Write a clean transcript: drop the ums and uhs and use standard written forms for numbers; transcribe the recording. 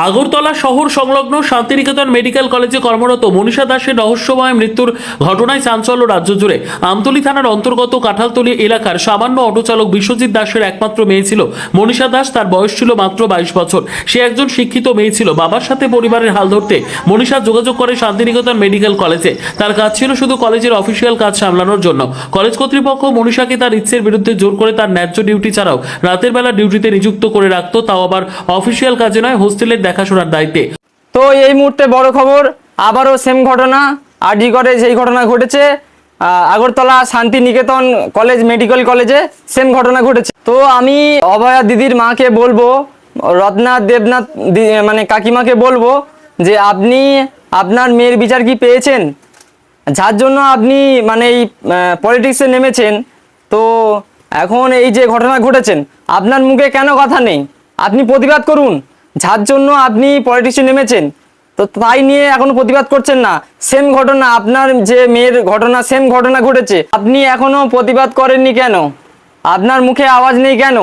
আগরতলা শহর সংলগ্ন শান্তিনিকেতন মেডিকেল কলেজে কর্মরত মনীষা দাসের রহস্যময় মৃত্যুর ঘটনায় চাঞ্চল্য রাজ্য জুড়ে। আমতলী থানার অন্তর্গত কাঁঠালতলী এলাকার সামান্য অটো চালক বিশ্বজিৎ দাসের একমাত্র মেয়ে ছিল মনীষা দাস। তার বয়স ছিল মাত্র 22 বছর। সে একজন শিক্ষিত মেয়ে ছিল। বাবার সাথে পরিবারের হাল ধরতে মনীষা যোগাযোগ করে শান্তিনিকেতন মেডিকেল কলেজে। তার কাজ ছিল শুধু কলেজের অফিসিয়াল কাজ সামলানোর জন্য। কলেজ কর্তৃপক্ষ মনীষাকে তার ইচ্ছের বিরুদ্ধে জোর করে তার ন্যায্য ডিউটি ছাড়াও রাতের বেলা ডিউটিতে নিযুক্ত করে রাখতো, তাও আবার অফিসিয়াল কাজে নয়, হোস্টেলের দেখাশোনার দায়িত্বে। তো এই মুহূর্তে বড় খবর, আবারও সেম ঘটনা আরজি করে সেই ঘটনা ঘটেছে আগরতলা শান্তিনিকেতন কলেজ মেডিকেল কলেজে সেম ঘটনা ঘটেছে। তো আমি অভয়া দিদির মাকে বলবো, রত্নাথ দেবনাথ মানে কাকিমাকে বলবো যে আপনি আপনার মেয়ের বিচার কি পেয়েছেন? যার জন্য আপনি মানে এই পলিটিক্সে নেমেছেন, তো এখন এই যে ঘটনা ঘটেছেন আপনার মুখে কেন কথা নেই? আপনি প্রতিবাদ করুন। যার জন্য আপনি পলিটিক্সে নেমেছেন, তো তাই নিয়ে এখনো প্রতিবাদ করছেন না। সেম ঘটনা, আপনার যে মেয়ের ঘটনা সেম ঘটনা ঘটেছে, আপনি এখনো প্রতিবাদ করেননি কেন? আপনার মুখে আওয়াজ নেই কেন?